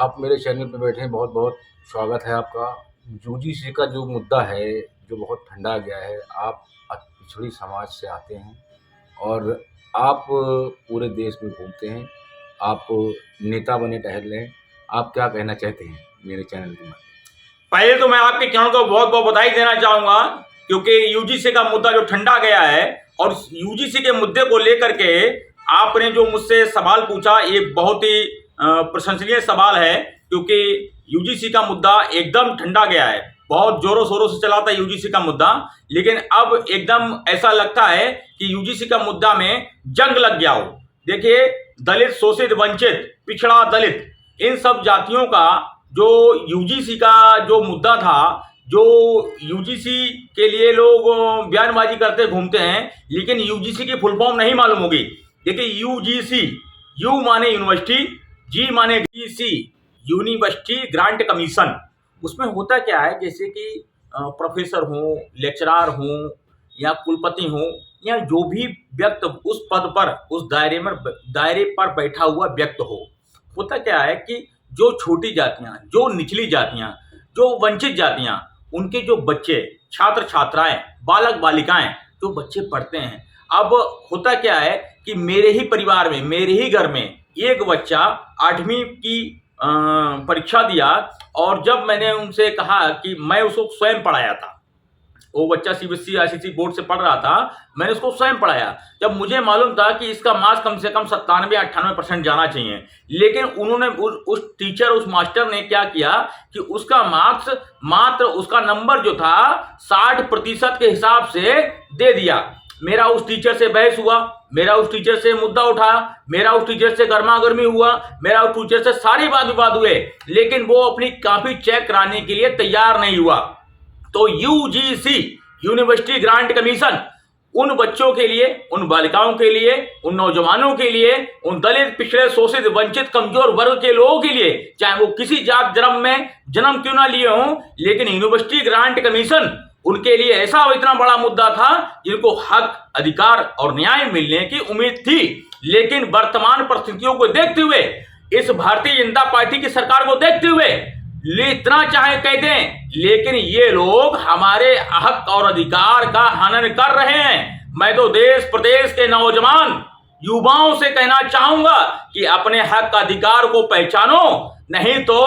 आप मेरे चैनल पे बैठे हैं, बहुत बहुत स्वागत है आपका। यूजीसी का जो मुद्दा है, जो बहुत ठंडा गया है, आप पिछड़ी समाज से आते हैं और आप पूरे देश में घूमते हैं, आप नेता बने टहल रहे हैं। आप क्या कहना चाहते हैं मेरे चैनल के बारे पहले तो मैं आपके चैनल को बहुत बहुत बधाई देना चाहूंगा, क्योंकि यूजीसी का मुद्दा जो ठंडा गया है और यूजीसी के मुद्दे को लेकर के आपने जो मुझसे सवाल पूछा, ये बहुत ही प्रशंसनीय सवाल है। क्योंकि यूजीसी का मुद्दा एकदम ठंडा गया है। बहुत जोरों शोरों से चला था यूजीसी का मुद्दा, लेकिन अब एकदम ऐसा लगता है कि यूजीसी का मुद्दा में जंग लग गया हो। देखिए, दलित, शोषित, वंचित, पिछड़ा, दलित, इन सब जातियों का जो यूजीसी का जो मुद्दा था, जो यूजीसी के लिए लोग बयानबाजी करते घूमते हैं, लेकिन यूजीसी की फुल फॉर्म नहीं मालूम होगी। देखिए, यूजीसी, यू माने यूनिवर्सिटी, जी माने जीसी, यूनिवर्सिटी ग्रांट कमीशन। उसमें होता क्या है, जैसे कि प्रोफेसर हों, लेक्चरार हों या कुलपति हों या जो भी व्यक्ति उस पद पर, उस दायरे पर बैठा हुआ व्यक्ति हो, होता क्या है कि जो छोटी जातियां, जो निचली जातियां, जो वंचित जातियां, उनके जो बच्चे, छात्र छात्राएं, बालक बालिकाएं, जो बच्चे पढ़ते हैं, अब होता क्या है कि मेरे ही परिवार में, मेरे ही घर में एक बच्चा 8वीं की परीक्षा दिया, और जब मैंने उनसे कहा कि मैं उसको स्वयं पढ़ाया था, वो बच्चा सीबीएसई आईसीएसई बोर्ड से पढ़ रहा था, मैंने उसको स्वयं पढ़ाया। जब मुझे मालूम था कि इसका मार्क्स कम से कम 97-98% जाना चाहिए, लेकिन उन्होंने उस टीचर, उस मास्टर ने क्या किया कि उसका मार्क्स, मात्र उसका नंबर जो था 60% के हिसाब से दे दिया। मेरा उस टीचर से बहस हुआ, मेरा उस टीचर से मुद्दा उठा, मेरा उस टीचर से गर्मा गर्मी हुआ, मेरा उस टीचर से सारी वाद विवाद हुए, लेकिन वो अपनी कॉपी चेक कराने के लिए तैयार नहीं हुआ। तो यूजीसी, यूनिवर्सिटी ग्रांट कमीशन, उन बच्चों के लिए, उन बालिकाओं के लिए, उन नौजवानों के लिए, उन दलित, पिछड़े, शोषित, वंचित, कमजोर वर्ग के लोगों के लिए, चाहे वो किसी जात धर्म में जन्म क्यों ना लिए हों, लेकिन यूनिवर्सिटी ग्रांट कमीशन उनके लिए ऐसा इतना बड़ा मुद्दा था जिनको हक, अधिकार और न्याय मिलने की उम्मीद थी। लेकिन वर्तमान परिस्थितियों को देखते हुए, इस भारतीय जनता पार्टी की सरकार को देखते हुए, इतना चाहे कह दें, लेकिन ये लोग हमारे हक और अधिकार का हनन कर रहे हैं। मैं तो देश प्रदेश के नौजवान युवाओं से कहना चाहूंगा कि अपने हक का अधिकार को पहचानो, नहीं तो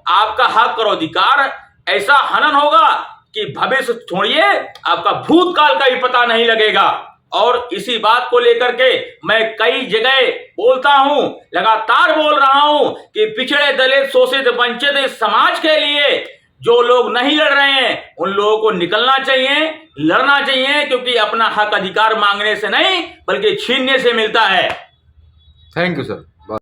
आपका हक और अधिकार ऐसा हनन होगा कि भविष्य छोड़िए, आपका भूतकाल का भी पता नहीं लगेगा। और इसी बात को लेकर के मैं कई जगह बोलता हूं, लगातार बोल रहा हूं कि पिछड़े, दलित, शोषित, वंचित समाज के लिए जो लोग नहीं लड़ रहे हैं, उन लोगों को निकलना चाहिए, लड़ना चाहिए, क्योंकि अपना हक अधिकार मांगने से नहीं बल्कि छीनने से मिलता है। में। Thank you sir.